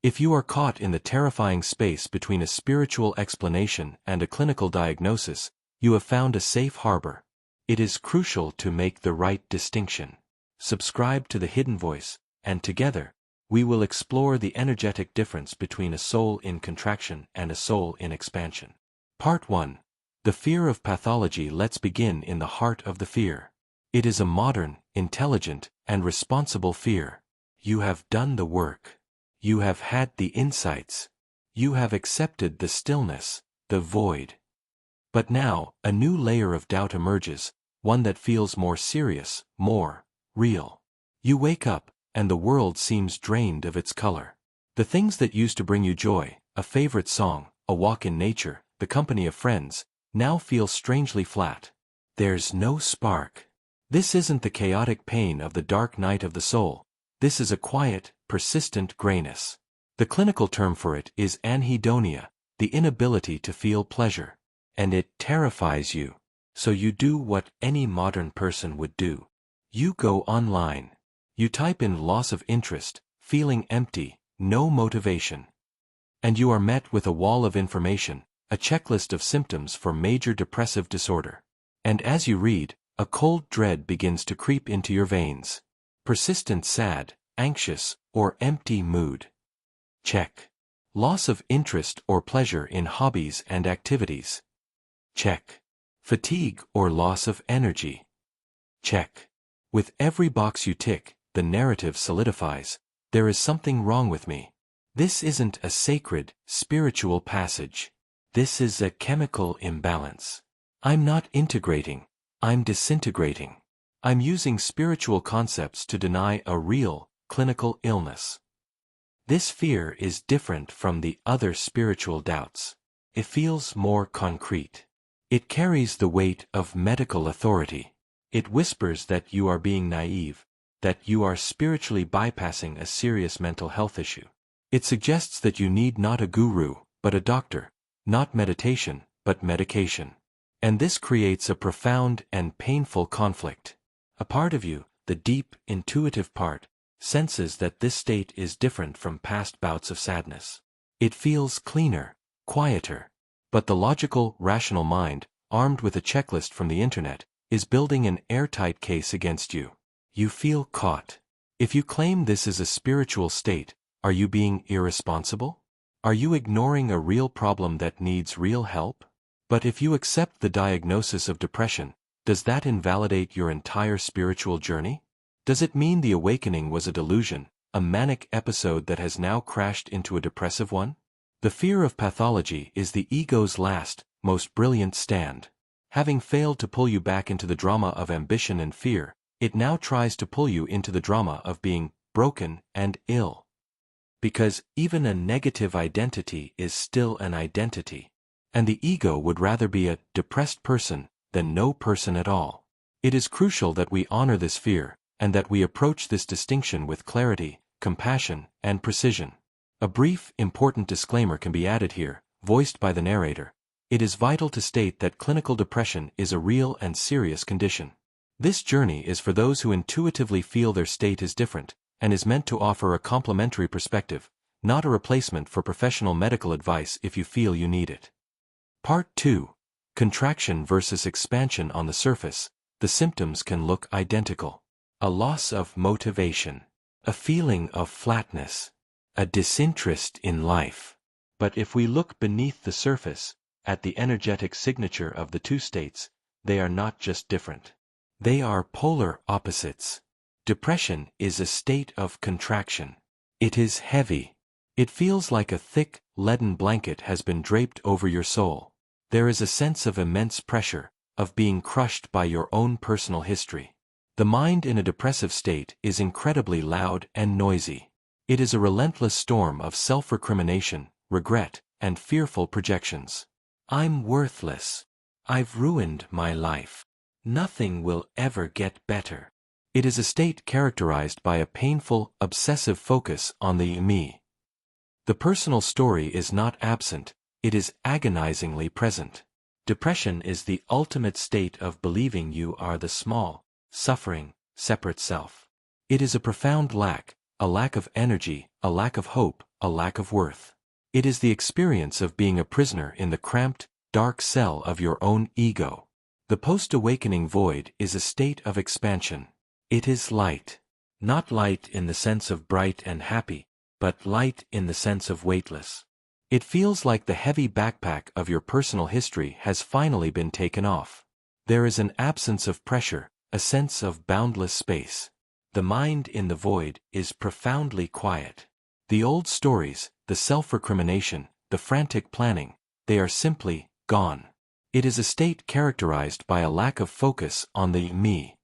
If you are caught in the terrifying space between a spiritual explanation and a clinical diagnosis, you have found a safe harbor. It is crucial to make the right distinction. Subscribe to the Hidden Voice, and together, we will explore the energetic difference between a soul in contraction and a soul in expansion. Part 1. The Fear of Pathology. Let's begin in the heart of the fear. It is a modern, intelligent, and responsible fear. You have done the work. You have had the insights. You have accepted the stillness, the void. But now, a new layer of doubt emerges, one that feels more serious, more real. You wake up, and the world seems drained of its color. The things that used to bring you joy, a favorite song, a walk in nature, the company of friends, now feel strangely flat. There's no spark. This isn't the chaotic pain of the dark night of the soul. This is a quiet, persistent grayness. The clinical term for it is anhedonia, the inability to feel pleasure. And it terrifies you. So you do what any modern person would do. You go online. You type in loss of interest, feeling empty, no motivation. And you are met with a wall of information, a checklist of symptoms for major depressive disorder. And as you read, a cold dread begins to creep into your veins. Persistent sad, anxious, or empty mood. Check. Loss of interest or pleasure in hobbies and activities. Check. Fatigue or loss of energy. Check. With every box you tick, the narrative solidifies. There is something wrong with me. This isn't a sacred, spiritual passage. This is a chemical imbalance. I'm not integrating. I'm disintegrating. I'm using spiritual concepts to deny a real, clinical illness. This fear is different from the other spiritual doubts. It feels more concrete. It carries the weight of medical authority. It whispers that you are being naive, that you are spiritually bypassing a serious mental health issue. It suggests that you need not a guru, but a doctor, not meditation, but medication. And this creates a profound and painful conflict. A part of you, the deep, intuitive part, senses that this state is different from past bouts of sadness. It feels cleaner, quieter. But the logical, rational mind, armed with a checklist from the internet, is building an airtight case against you. You feel caught. If you claim this is a spiritual state, are you being irresponsible? Are you ignoring a real problem that needs real help? But if you accept the diagnosis of depression, does that invalidate your entire spiritual journey? Does it mean the awakening was a delusion, a manic episode that has now crashed into a depressive one? The fear of pathology is the ego's last, most brilliant stand. Having failed to pull you back into the drama of ambition and fear, it now tries to pull you into the drama of being broken and ill. Because even a negative identity is still an identity. And the ego would rather be a depressed person than no person at all. It is crucial that we honor this fear, and that we approach this distinction with clarity, compassion, and precision. A brief, important disclaimer can be added here, voiced by the narrator. It is vital to state that clinical depression is a real and serious condition. This journey is for those who intuitively feel their state is different, and is meant to offer a complementary perspective, not a replacement for professional medical advice if you feel you need it. Part 2. Contraction versus expansion. On the surface, the symptoms can look identical. A loss of motivation. A feeling of flatness. A disinterest in life. But if we look beneath the surface, at the energetic signature of the two states, they are not just different. They are polar opposites. Depression is a state of contraction. It is heavy. It feels like a thick, leaden blanket has been draped over your soul. There is a sense of immense pressure, of being crushed by your own personal history. The mind in a depressive state is incredibly loud and noisy. It is a relentless storm of self-recrimination, regret, and fearful projections. I'm worthless. I've ruined my life. Nothing will ever get better. It is a state characterized by a painful, obsessive focus on the me. The personal story is not absent, it is agonizingly present. Depression is the ultimate state of believing you are the small, suffering, separate self. It is a profound lack, a lack of energy, a lack of hope, a lack of worth. It is the experience of being a prisoner in the cramped, dark cell of your own ego. The post-awakening void is a state of expansion. It is light. Not light in the sense of bright and happy, but light in the sense of weightless. It feels like the heavy backpack of your personal history has finally been taken off. There is an absence of pressure, a sense of boundless space. The mind in the void is profoundly quiet. The old stories, the self-recrimination, the frantic planning, they are simply gone. It is a state characterized by a lack of focus on the me.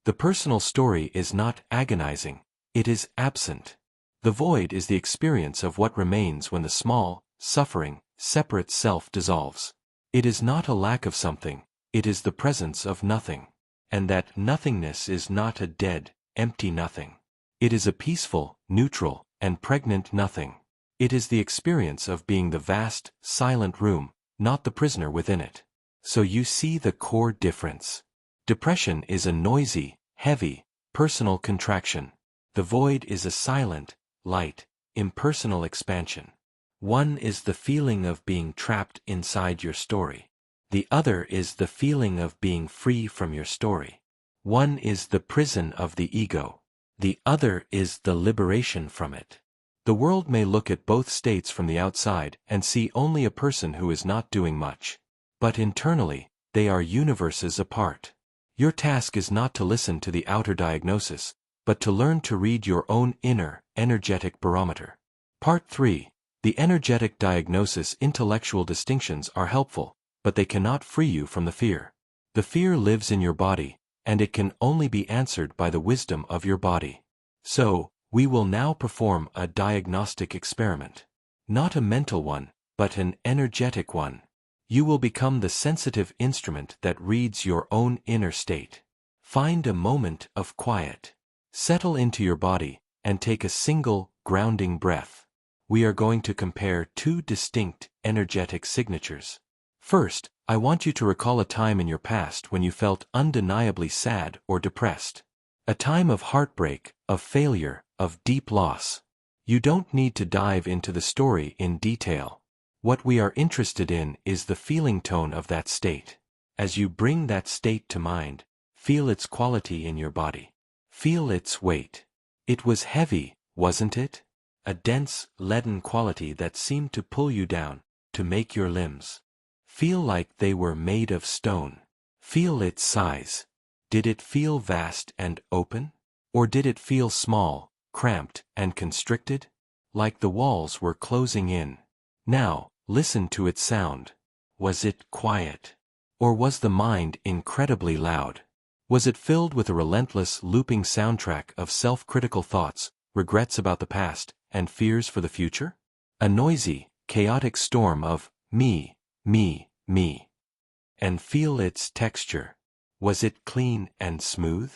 The personal story is not agonizing, it is absent. The void is the experience of what remains when the small, suffering, separate self dissolves. It is not a lack of something, it is the presence of nothing. And that nothingness is not a dead, empty nothing. It is a peaceful, neutral, and pregnant nothing. It is the experience of being the vast, silent room, not the prisoner within it. So you see the core difference. Depression is a noisy, heavy, personal contraction. The void is a silent, light, impersonal expansion. One is the feeling of being trapped inside your story. The other is the feeling of being free from your story. One is the prison of the ego. The other is the liberation from it. The world may look at both states from the outside and see only a person who is not doing much. But internally, they are universes apart. Your task is not to listen to the outer diagnosis, but to learn to read your own inner, energetic barometer. Part 3. The energetic diagnosis. Intellectual distinctions are helpful, but they cannot free you from the fear. The fear lives in your body, and it can only be answered by the wisdom of your body. So, we will now perform a diagnostic experiment. Not a mental one, but an energetic one. You will become the sensitive instrument that reads your own inner state. Find a moment of quiet. Settle into your body, and take a single, grounding breath. We are going to compare two distinct, energetic signatures. First, I want you to recall a time in your past when you felt undeniably sad or depressed. A time of heartbreak, of failure, of deep loss. You don't need to dive into the story in detail. What we are interested in is the feeling tone of that state. As you bring that state to mind, feel its quality in your body. Feel its weight. It was heavy, wasn't it? A dense, leaden quality that seemed to pull you down, to make your limbs feel like they were made of stone. Feel its size. Did it feel vast and open? Or did it feel small, cramped, and constricted? Like the walls were closing in. Now, listen to its sound. Was it quiet? Or was the mind incredibly loud? Was it filled with a relentless, looping soundtrack of self-critical thoughts, regrets about the past, and fears for the future? A noisy, chaotic storm of me. And feel its texture. Was it clean and smooth?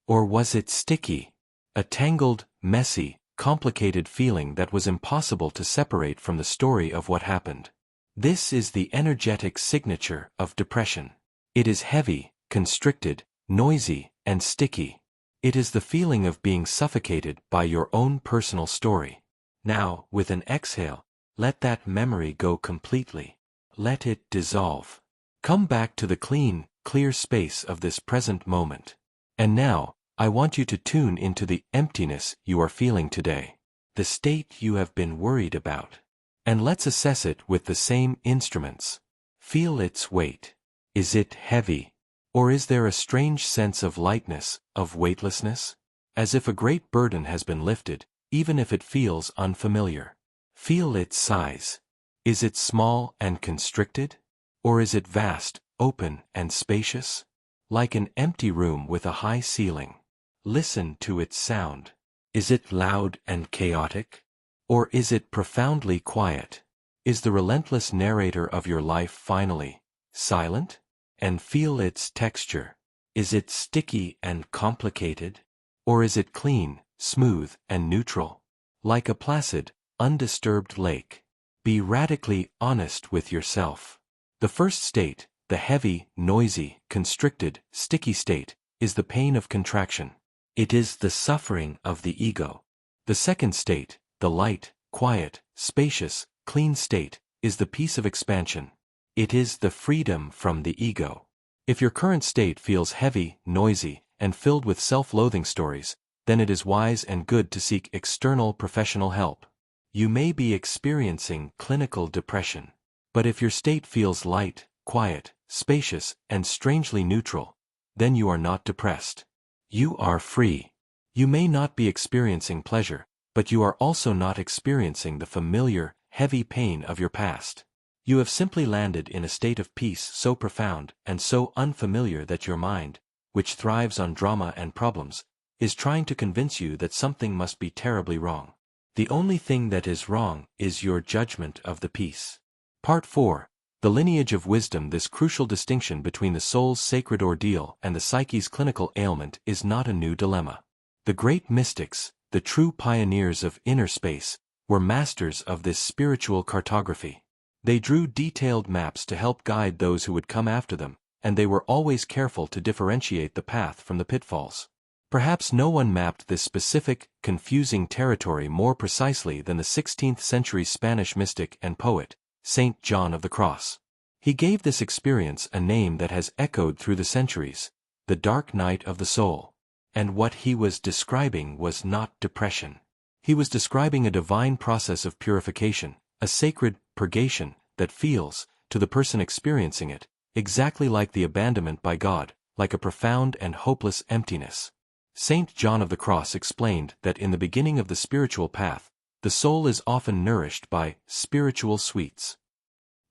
Or was it sticky? A tangled, messy, complicated feeling that was impossible to separate from the story of what happened. This is the energetic signature of depression. It is heavy, constricted, noisy, and sticky. It is the feeling of being suffocated by your own personal story. Now, with an exhale, let that memory go completely. Let it dissolve. Come back to the clean, clear space of this present moment. And now, I want you to tune into the emptiness you are feeling today. The state you have been worried about. And let's assess it with the same instruments. Feel its weight. Is it heavy? Or is there a strange sense of lightness, of weightlessness? As if a great burden has been lifted, even if it feels unfamiliar. Feel its size. Is it small and constricted? Or is it vast, open, and spacious? Like an empty room with a high ceiling. Listen to its sound. Is it loud and chaotic? Or is it profoundly quiet? Is the relentless narrator of your life finally silent? And feel its texture. Is it sticky and complicated? Or is it clean, smooth, and neutral? Like a placid, undisturbed lake. Be radically honest with yourself. The first state, the heavy, noisy, constricted, sticky state, is the pain of contraction. It is the suffering of the ego. The second state, the light, quiet, spacious, clean state, is the peace of expansion. It is the freedom from the ego. If your current state feels heavy, noisy, and filled with self-loathing stories, then it is wise and good to seek external professional help. You may be experiencing clinical depression. But if your state feels light, quiet, spacious, and strangely neutral, then you are not depressed. You are free. You may not be experiencing pleasure, but you are also not experiencing the familiar, heavy pain of your past. You have simply landed in a state of peace so profound and so unfamiliar that your mind, which thrives on drama and problems, is trying to convince you that something must be terribly wrong. The only thing that is wrong is your judgment of the peace. Part 4. The lineage of wisdom. This crucial distinction between the soul's sacred ordeal and the psyche's clinical ailment is not a new dilemma. The great mystics, the true pioneers of inner space, were masters of this spiritual cartography. They drew detailed maps to help guide those who would come after them, and they were always careful to differentiate the path from the pitfalls. Perhaps no one mapped this specific, confusing territory more precisely than the 16th-century Spanish mystic and poet, Saint John of the Cross. He gave this experience a name that has echoed through the centuries, the dark night of the soul. And what he was describing was not depression. He was describing a divine process of purification, a sacred purgation that feels, to the person experiencing it, exactly like the abandonment by God, like a profound and hopeless emptiness. Saint John of the Cross explained that in the beginning of the spiritual path, the soul is often nourished by spiritual sweets.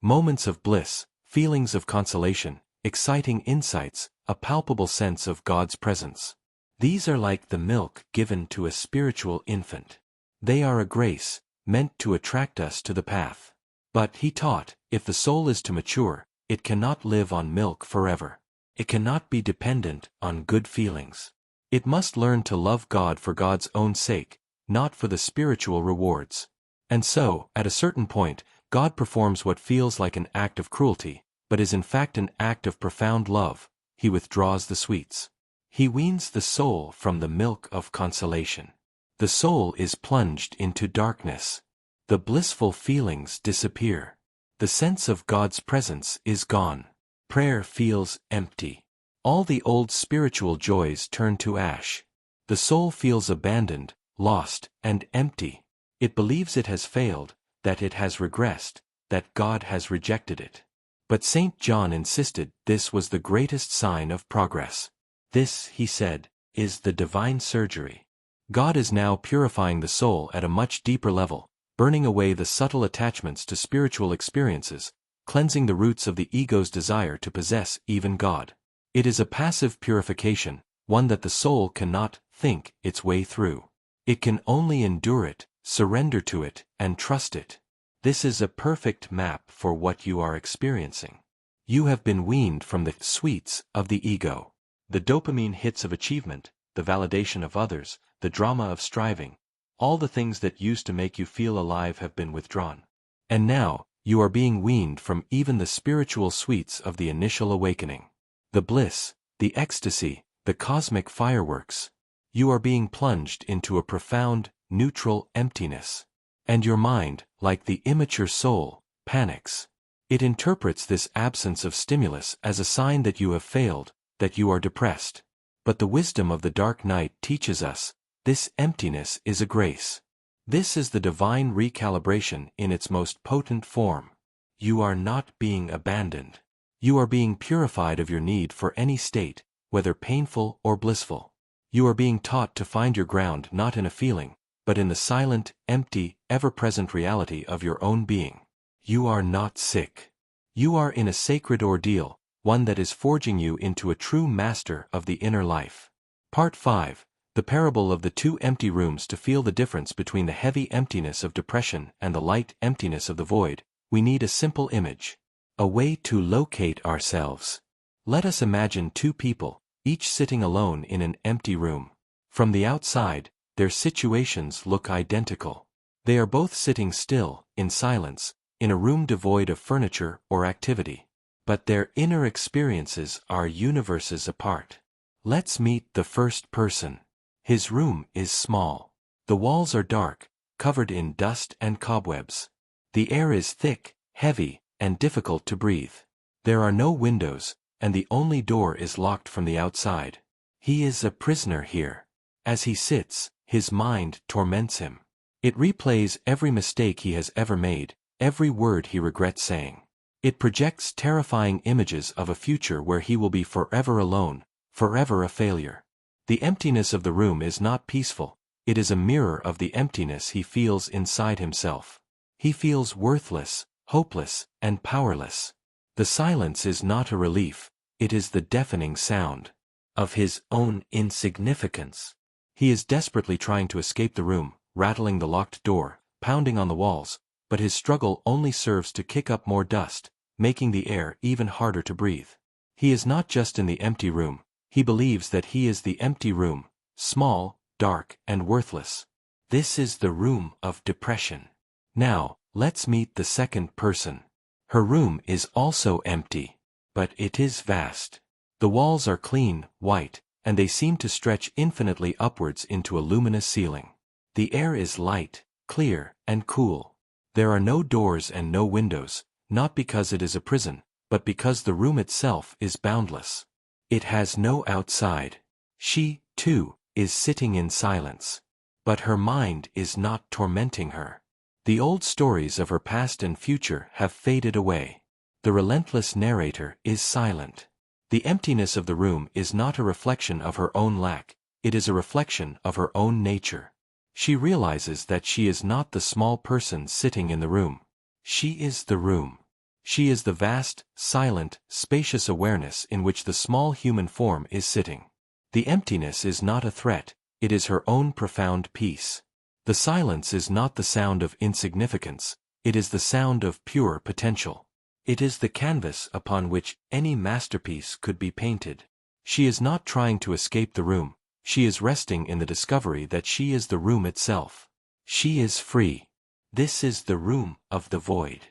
Moments of bliss, feelings of consolation, exciting insights, a palpable sense of God's presence. These are like the milk given to a spiritual infant. They are a grace, meant to attract us to the path. But, he taught, if the soul is to mature, it cannot live on milk forever. It cannot be dependent on good feelings. It must learn to love God for God's own sake, not for the spiritual rewards. And so, at a certain point, God performs what feels like an act of cruelty, but is in fact an act of profound love. He withdraws the sweets. He weans the soul from the milk of consolation. The soul is plunged into darkness. The blissful feelings disappear. The sense of God's presence is gone. Prayer feels empty. All the old spiritual joys turn to ash. The soul feels abandoned, lost, and empty. It believes it has failed, that it has regressed, that God has rejected it. But St. John insisted this was the greatest sign of progress. This, he said, is the divine surgery. God is now purifying the soul at a much deeper level, burning away the subtle attachments to spiritual experiences, cleansing the roots of the ego's desire to possess even God. It is a passive purification, one that the soul cannot think its way through. It can only endure it, surrender to it, and trust it. This is a perfect map for what you are experiencing. You have been weaned from the sweets of the ego. The dopamine hits of achievement, the validation of others, the drama of striving, all the things that used to make you feel alive have been withdrawn. And now, you are being weaned from even the spiritual sweets of the initial awakening. The bliss, the ecstasy, the cosmic fireworks. You are being plunged into a profound, neutral emptiness. And your mind, like the immature soul, panics. It interprets this absence of stimulus as a sign that you have failed, that you are depressed. But the wisdom of the dark night teaches us, this emptiness is a grace. This is the divine recalibration in its most potent form. You are not being abandoned. You are being purified of your need for any state, whether painful or blissful. You are being taught to find your ground not in a feeling, but in the silent, empty, ever-present reality of your own being. You are not sick. You are in a sacred ordeal, one that is forging you into a true master of the inner life. Part 5. The parable of the two empty rooms. To feel the difference between the heavy emptiness of depression and the light emptiness of the void, we need a simple image. A way to locate ourselves. Let us imagine two people, each sitting alone in an empty room. From the outside, their situations look identical. They are both sitting still, in silence, in a room devoid of furniture or activity. But their inner experiences are universes apart. Let's meet the first person. His room is small. The walls are dark, covered in dust and cobwebs. The air is thick, heavy, and difficult to breathe. There are no windows, and the only door is locked from the outside. He is a prisoner here. As he sits, his mind torments him. It replays every mistake he has ever made, every word he regrets saying. It projects terrifying images of a future where he will be forever alone, forever a failure. The emptiness of the room is not peaceful, it is a mirror of the emptiness he feels inside himself. He feels worthless, hopeless, and powerless. The silence is not a relief, it is the deafening sound of his own insignificance. He is desperately trying to escape the room, rattling the locked door, pounding on the walls, but his struggle only serves to kick up more dust, making the air even harder to breathe. He is not just in the empty room, he believes that he is the empty room, small, dark, and worthless. This is the room of depression. Now, let's meet the second person. Her room is also empty, but it is vast. The walls are clean, white, and they seem to stretch infinitely upwards into a luminous ceiling. The air is light, clear, and cool. There are no doors and no windows, not because it is a prison, but because the room itself is boundless. It has no outside. She, too, is sitting in silence. But her mind is not tormenting her. The old stories of her past and future have faded away. The relentless narrator is silent. The emptiness of the room is not a reflection of her own lack, it is a reflection of her own nature. She realizes that she is not the small person sitting in the room. She is the room. She is the vast, silent, spacious awareness in which the small human form is sitting. The emptiness is not a threat, it is her own profound peace. The silence is not the sound of insignificance, it is the sound of pure potential. It is the canvas upon which any masterpiece could be painted. She is not trying to escape the room, she is resting in the discovery that she is the room itself. She is free. This is the room of the void.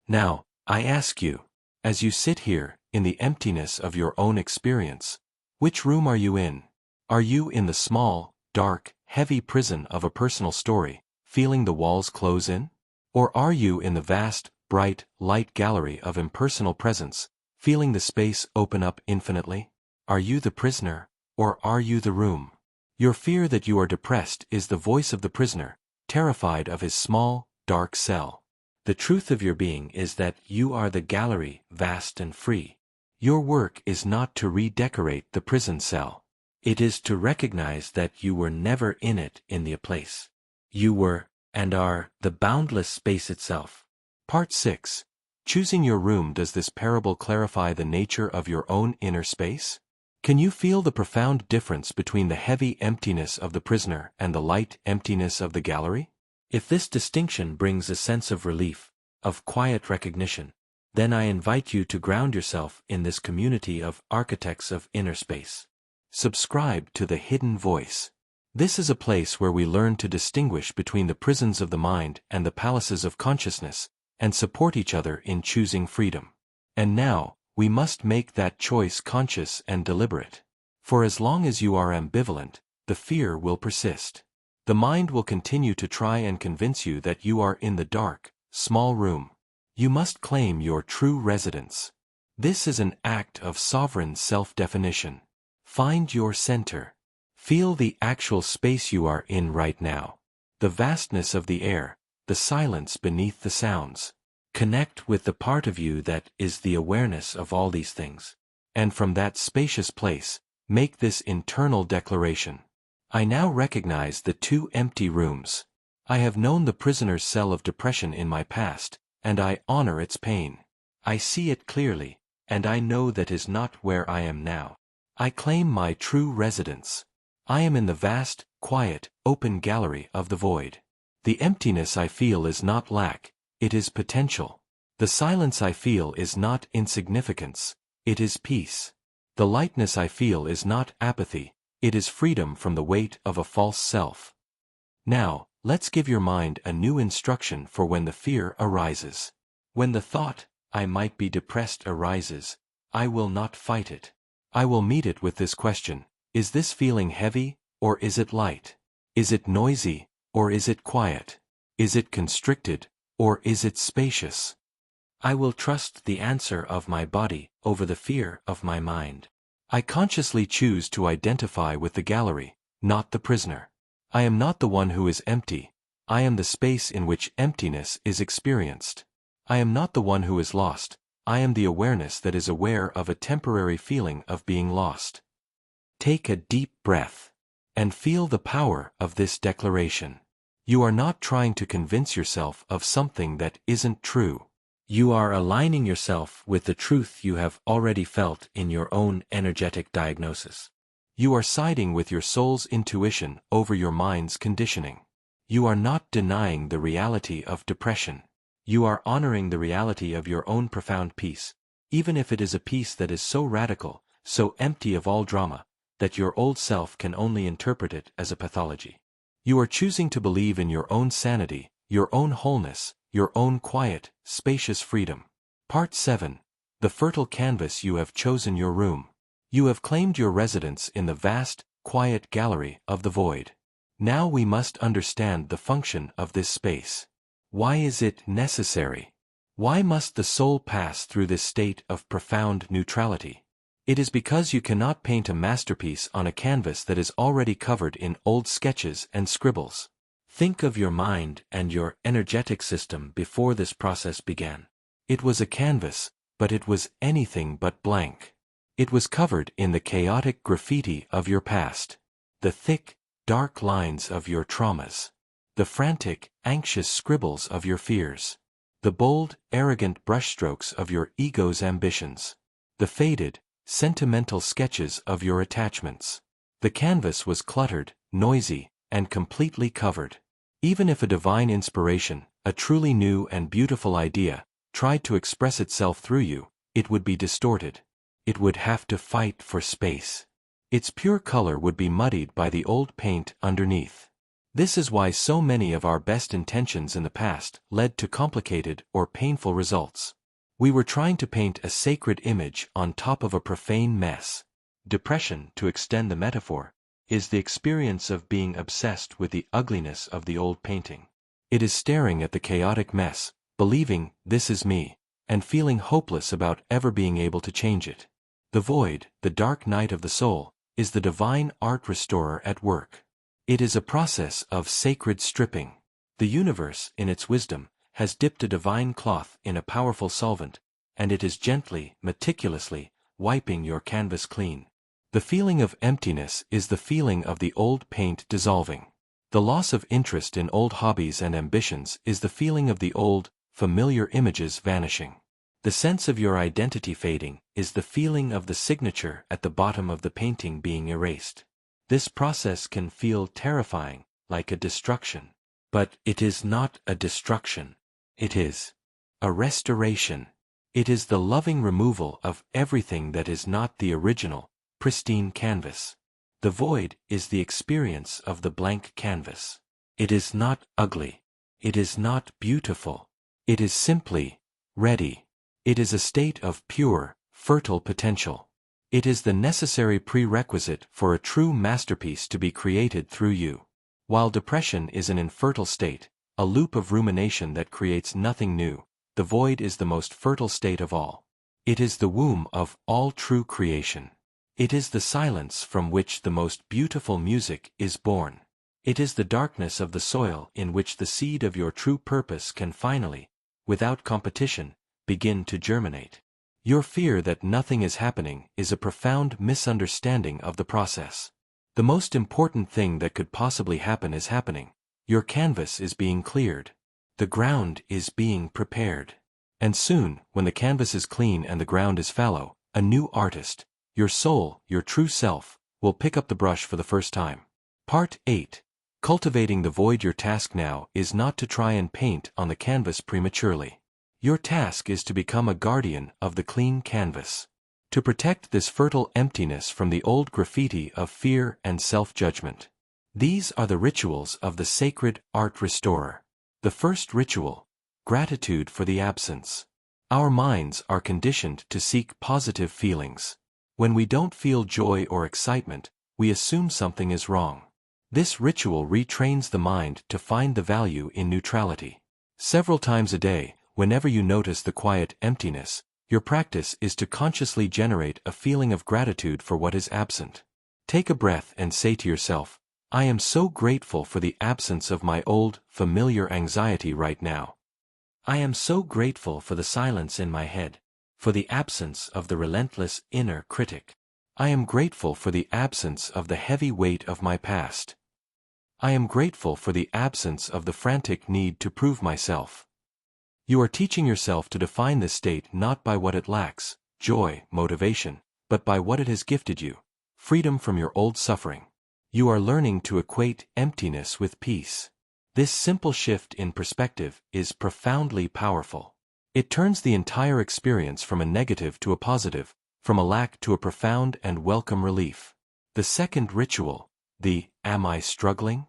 Now, I ask you, as you sit here, in the emptiness of your own experience, which room are you in? Are you in the small, dark, heavy prison of a personal story, feeling the walls close in? Or are you in the vast, bright, light gallery of impersonal presence, feeling the space open up infinitely? Are you the prisoner, or are you the room? Your fear that you are depressed is the voice of the prisoner, terrified of his small, dark cell. The truth of your being is that you are the gallery, vast and free. Your work is not to redecorate the prison cell. It is to recognize that you were never in it in the place. You were, and are, the boundless space itself. Part 6. Choosing your room. Does this parable clarify the nature of your own inner space? Can you feel the profound difference between the heavy emptiness of the prisoner and the light emptiness of the gallery? If this distinction brings a sense of relief, of quiet recognition, then I invite you to ground yourself in this community of architects of inner space. Subscribe to The Hidden Voice. This is a place where we learn to distinguish between the prisons of the mind and the palaces of consciousness, and support each other in choosing freedom. And now, we must make that choice conscious and deliberate. For as long as you are ambivalent, the fear will persist. The mind will continue to try and convince you that you are in the dark, small room. You must claim your true residence. This is an act of sovereign self-definition. Find your center. Feel the actual space you are in right now. The vastness of the air, the silence beneath the sounds. Connect with the part of you that is the awareness of all these things. And from that spacious place, make this internal declaration. I now recognize the two empty rooms. I have known the prisoner's cell of depression in my past, and I honor its pain. I see it clearly, and I know that is not where I am now. I claim my true residence. I am in the vast, quiet, open gallery of the void. The emptiness I feel is not lack, it is potential. The silence I feel is not insignificance, it is peace. The lightness I feel is not apathy, it is freedom from the weight of a false self. Now, let's give your mind a new instruction for when the fear arises. When the thought, I might be depressed arises, I will not fight it. I will meet it with this question: is this feeling heavy, or is it light? Is it noisy, or is it quiet? Is it constricted, or is it spacious? I will trust the answer of my body over the fear of my mind. I consciously choose to identify with the gallery, not the prisoner. I am not the one who is empty. I am the space in which emptiness is experienced. I am not the one who is lost. I am the awareness that is aware of a temporary feeling of being lost. Take a deep breath and feel the power of this declaration. You are not trying to convince yourself of something that isn't true. You are aligning yourself with the truth you have already felt in your own energetic diagnosis. You are siding with your soul's intuition over your mind's conditioning. You are not denying the reality of depression. You are honoring the reality of your own profound peace, even if it is a peace that is so radical, so empty of all drama, that your old self can only interpret it as a pathology. You are choosing to believe in your own sanity, your own wholeness, your own quiet, spacious freedom. Part 7. The fertile canvas. You have chosen your room. You have claimed your residence in the vast, quiet gallery of the void. Now we must understand the function of this space. Why is it necessary? Why must the soul pass through this state of profound neutrality? It is because you cannot paint a masterpiece on a canvas that is already covered in old sketches and scribbles. Think of your mind and your energetic system before this process began. It was a canvas, but it was anything but blank. It was covered in the chaotic graffiti of your past, the thick, dark lines of your traumas, the frantic, anxious scribbles of your fears, the bold, arrogant brushstrokes of your ego's ambitions, the faded, sentimental sketches of your attachments. The canvas was cluttered, noisy, and completely covered. Even if a divine inspiration, a truly new and beautiful idea, tried to express itself through you, it would be distorted. It would have to fight for space. Its pure color would be muddied by the old paint underneath. This is why so many of our best intentions in the past led to complicated or painful results. We were trying to paint a sacred image on top of a profane mess. Depression, to extend the metaphor, is the experience of being obsessed with the ugliness of the old painting. It is staring at the chaotic mess, believing, "This is me," and feeling hopeless about ever being able to change it. The void, the dark night of the soul, is the divine art restorer at work. It is a process of sacred stripping. The universe, in its wisdom, has dipped a divine cloth in a powerful solvent, and it is gently, meticulously, wiping your canvas clean. The feeling of emptiness is the feeling of the old paint dissolving. The loss of interest in old hobbies and ambitions is the feeling of the old, familiar images vanishing. The sense of your identity fading is the feeling of the signature at the bottom of the painting being erased. This process can feel terrifying, like a destruction. But it is not a destruction. It is a restoration. It is the loving removal of everything that is not the original, pristine canvas. The void is the experience of the blank canvas. It is not ugly. It is not beautiful. It is simply ready. It is a state of pure, fertile potential. It is the necessary prerequisite for a true masterpiece to be created through you. While depression is an infertile state, a loop of rumination that creates nothing new, the void is the most fertile state of all. It is the womb of all true creation. It is the silence from which the most beautiful music is born. It is the darkness of the soil in which the seed of your true purpose can finally, without competition, begin to germinate. Your fear that nothing is happening is a profound misunderstanding of the process. The most important thing that could possibly happen is happening. Your canvas is being cleared. The ground is being prepared. And soon, when the canvas is clean and the ground is fallow, a new artist, your soul, your true self, will pick up the brush for the first time. Part 8. Cultivating the void. Your task now is not to try and paint on the canvas prematurely. Your task is to become a guardian of the clean canvas. To protect this fertile emptiness from the old graffiti of fear and self-judgment. These are the rituals of the sacred art restorer. The first ritual, gratitude for the absence. Our minds are conditioned to seek positive feelings. When we don't feel joy or excitement, we assume something is wrong. This ritual retrains the mind to find the value in neutrality. Several times a day, whenever you notice the quiet emptiness, your practice is to consciously generate a feeling of gratitude for what is absent. Take a breath and say to yourself, I am so grateful for the absence of my old, familiar anxiety right now. I am so grateful for the silence in my head, for the absence of the relentless inner critic. I am grateful for the absence of the heavy weight of my past. I am grateful for the absence of the frantic need to prove myself. You are teaching yourself to define this state not by what it lacks, joy, motivation, but by what it has gifted you, freedom from your old suffering. You are learning to equate emptiness with peace. This simple shift in perspective is profoundly powerful. It turns the entire experience from a negative to a positive, from a lack to a profound and welcome relief. The second ritual, the Am I Struggling?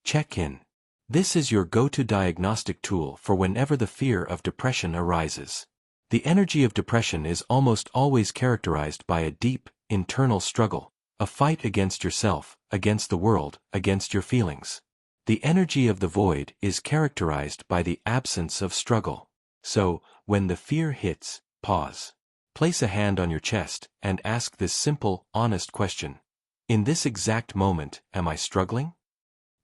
Check-in. This is your go-to diagnostic tool for whenever the fear of depression arises. The energy of depression is almost always characterized by a deep, internal struggle, a fight against yourself, against the world, against your feelings. The energy of the void is characterized by the absence of struggle. So, when the fear hits, pause. Place a hand on your chest and ask this simple, honest question. In this exact moment, am I struggling?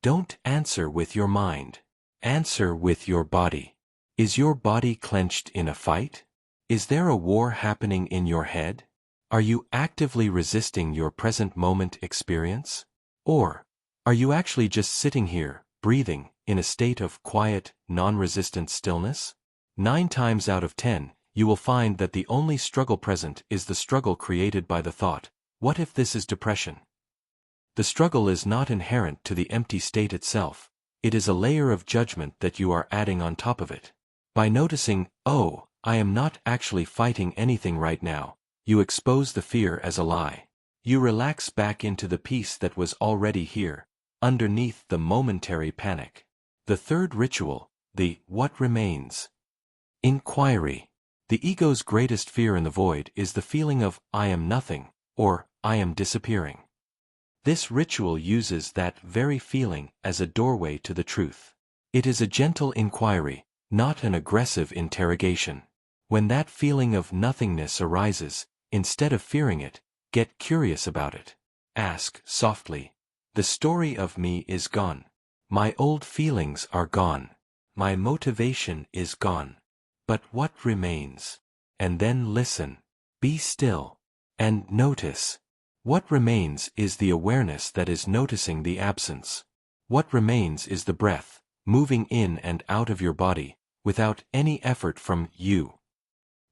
Don't answer with your mind. Answer with your body. Is your body clenched in a fight? Is there a war happening in your head? Are you actively resisting your present moment experience? Or, are you actually just sitting here, breathing, in a state of quiet, non-resistant stillness? 9 times out of 10, you will find that the only struggle present is the struggle created by the thought, what if this is depression? The struggle is not inherent to the empty state itself, it is a layer of judgment that you are adding on top of it. By noticing, oh, I am not actually fighting anything right now, you expose the fear as a lie. You relax back into the peace that was already here, underneath the momentary panic. The third ritual, the What Remains? Inquiry. The ego's greatest fear in the void is the feeling of I am nothing, or I am disappearing. This ritual uses that very feeling as a doorway to the truth. It is a gentle inquiry, not an aggressive interrogation. When that feeling of nothingness arises, instead of fearing it, get curious about it. Ask softly, the story of me is gone. My old feelings are gone. My motivation is gone. But what remains? And then listen. Be still. And notice. What remains is the awareness that is noticing the absence. What remains is the breath, moving in and out of your body, without any effort from you.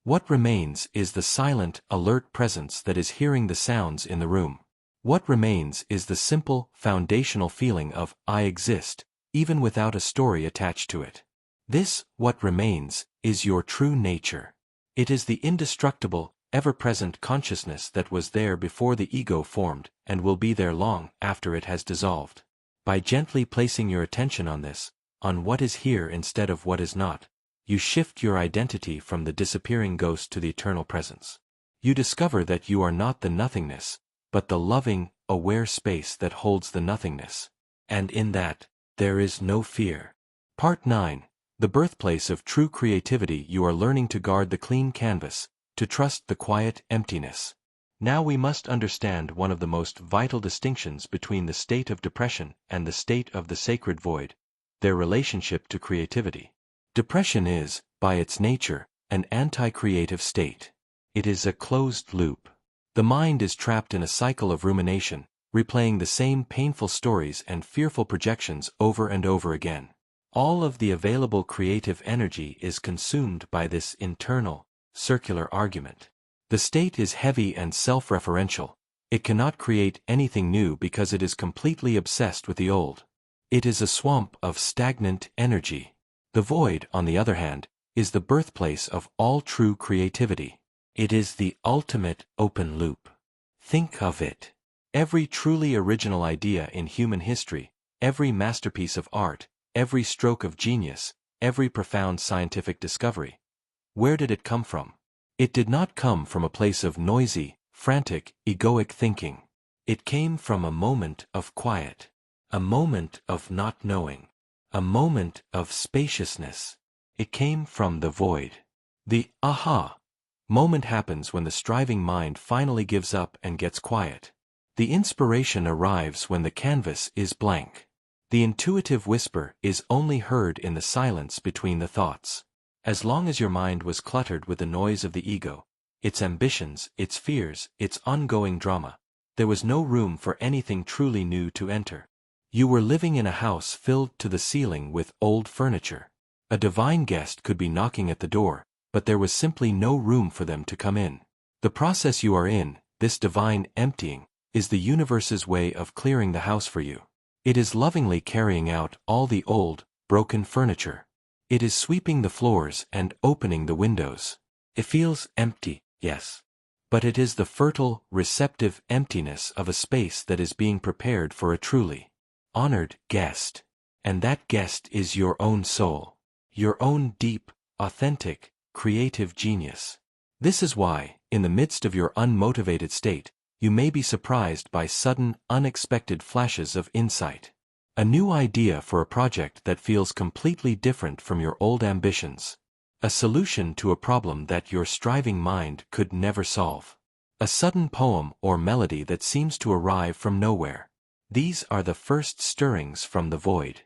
What remains is the silent, alert presence that is hearing the sounds in the room. What remains is the simple, foundational feeling of I exist, even without a story attached to it. This, what remains, is your true nature. It is the indestructible, ever-present consciousness that was there before the ego formed and will be there long after it has dissolved. By gently placing your attention on this, on what is here instead of what is not, you shift your identity from the disappearing ghost to the eternal presence. You discover that you are not the nothingness, but the loving, aware space that holds the nothingness. And in that, there is no fear. Part 9. The birthplace of true creativity. You are learning to guard the clean canvas, to trust the quiet emptiness. Now we must understand one of the most vital distinctions between the state of depression and the state of the sacred void, their relationship to creativity. Depression is, by its nature, an anti-creative state. It is a closed loop. The mind is trapped in a cycle of rumination, replaying the same painful stories and fearful projections over and over again. All of the available creative energy is consumed by this internal, circular argument. The state is heavy and self-referential. It cannot create anything new because it is completely obsessed with the old. It is a swamp of stagnant energy. The void, on the other hand, is the birthplace of all true creativity. It is the ultimate open loop. Think of it. Every truly original idea in human history, every masterpiece of art, every stroke of genius, every profound scientific discovery. Where did it come from? It did not come from a place of noisy, frantic, egoic thinking. It came from a moment of quiet. A moment of not knowing. A moment of spaciousness. It came from the void. The aha moment happens when the striving mind finally gives up and gets quiet. The inspiration arrives when the canvas is blank. The intuitive whisper is only heard in the silence between the thoughts. As long as your mind was cluttered with the noise of the ego, its ambitions, its fears, its ongoing drama, there was no room for anything truly new to enter. You were living in a house filled to the ceiling with old furniture. A divine guest could be knocking at the door, but there was simply no room for them to come in. The process you are in, this divine emptying, is the universe's way of clearing the house for you. It is lovingly carrying out all the old, broken furniture. It is sweeping the floors and opening the windows. It feels empty, yes. But it is the fertile, receptive emptiness of a space that is being prepared for a truly honored guest. And that guest is your own soul. Your own deep, authentic, creative genius. This is why, in the midst of your unmotivated state, you may be surprised by sudden, unexpected flashes of insight. A new idea for a project that feels completely different from your old ambitions. A solution to a problem that your striving mind could never solve. A sudden poem or melody that seems to arrive from nowhere. These are the first stirrings from the void.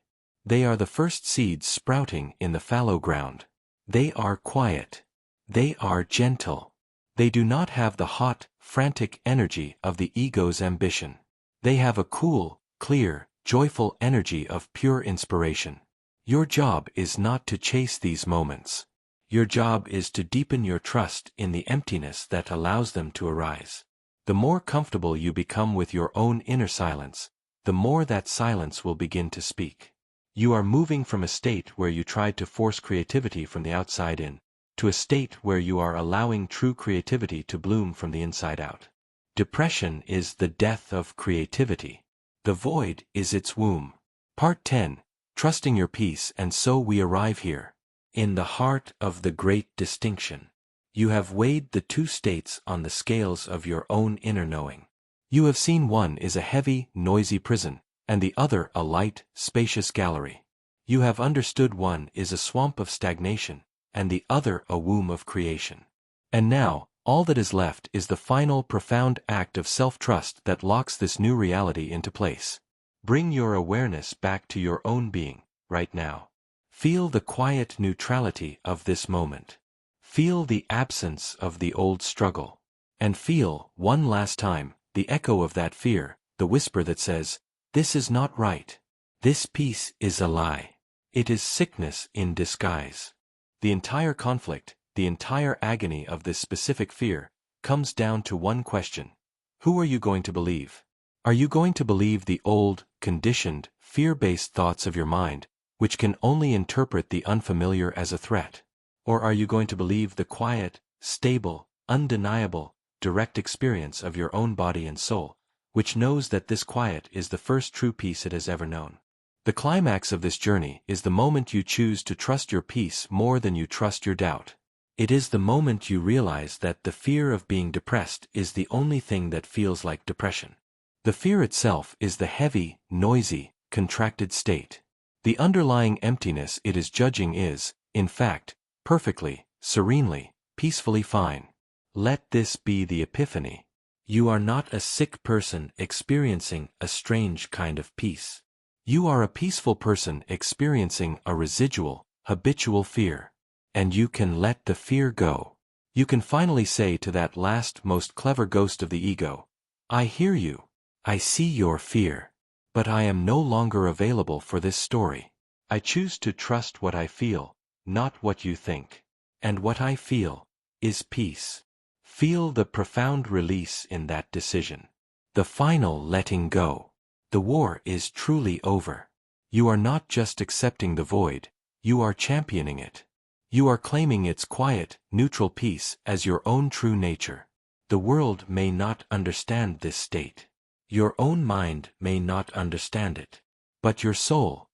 They are the first seeds sprouting in the fallow ground. They are quiet. They are gentle. They do not have the hot, frantic energy of the ego's ambition. They have a cool, clear, joyful energy of pure inspiration. Your job is not to chase these moments. Your job is to deepen your trust in the emptiness that allows them to arise. The more comfortable you become with your own inner silence, the more that silence will begin to speak. You are moving from a state where you tried to force creativity from the outside in, to a state where you are allowing true creativity to bloom from the inside out. Depression is the death of creativity. The void is its womb. Part 10. Trusting your peace. And so we arrive here. In the heart of the great distinction. You have weighed the two states on the scales of your own inner knowing. You have seen one is a heavy, noisy prison, and the other a light, spacious gallery. You have understood one is a swamp of stagnation, and the other a womb of creation. And now, all that is left is the final profound act of self-trust that locks this new reality into place. Bring your awareness back to your own being, right now. Feel the quiet neutrality of this moment. Feel the absence of the old struggle. And feel, one last time, the echo of that fear, the whisper that says, "This is not right. This peace is a lie. It is sickness in disguise." The entire conflict, the entire agony of this specific fear, comes down to one question. Who are you going to believe? Are you going to believe the old, conditioned, fear-based thoughts of your mind, which can only interpret the unfamiliar as a threat? Or are you going to believe the quiet, stable, undeniable, direct experience of your own body and soul, which knows that this quiet is the first true peace it has ever known? The climax of this journey is the moment you choose to trust your peace more than you trust your doubt. It is the moment you realize that the fear of being depressed is the only thing that feels like depression. The fear itself is the heavy, noisy, contracted state. The underlying emptiness it is judging is, in fact, perfectly, serenely, peacefully fine. Let this be the epiphany. You are not a sick person experiencing a strange kind of peace. You are a peaceful person experiencing a residual, habitual fear. And you can let the fear go. You can finally say to that last most clever ghost of the ego, "I hear you. I see your fear. But I am no longer available for this story. I choose to trust what I feel, not what you think. And what I feel is peace." Feel the profound release in that decision. The final letting go. The war is truly over. You are not just accepting the void, you are championing it. You are claiming its quiet, neutral peace as your own true nature. The world may not understand this state. Your own mind may not understand it. But your soul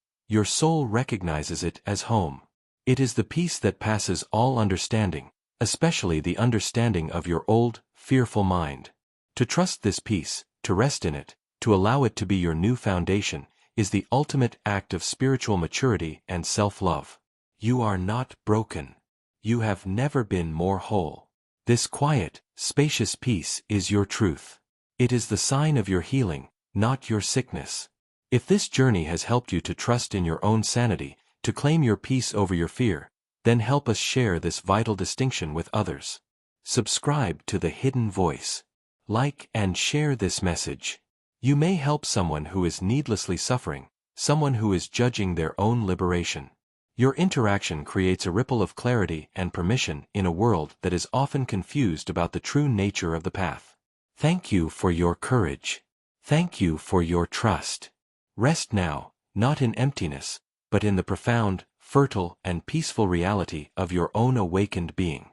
recognizes it as home. It is the peace that passes all understanding, especially the understanding of your old, fearful mind. To trust this peace, to rest in it, to allow it to be your new foundation, is the ultimate act of spiritual maturity and self-love. You are not broken. You have never been more whole. This quiet, spacious peace is your truth. It is the sign of your healing, not your sickness. If this journey has helped you to trust in your own sanity, to claim your peace over your fear, then help us share this vital distinction with others. Subscribe to The Hidden Voice. Like and share this message. You may help someone who is needlessly suffering, someone who is judging their own liberation. Your interaction creates a ripple of clarity and permission in a world that is often confused about the true nature of the path. Thank you for your courage. Thank you for your trust. Rest now, not in emptiness, but in the profound, fertile, and peaceful reality of your own awakened being.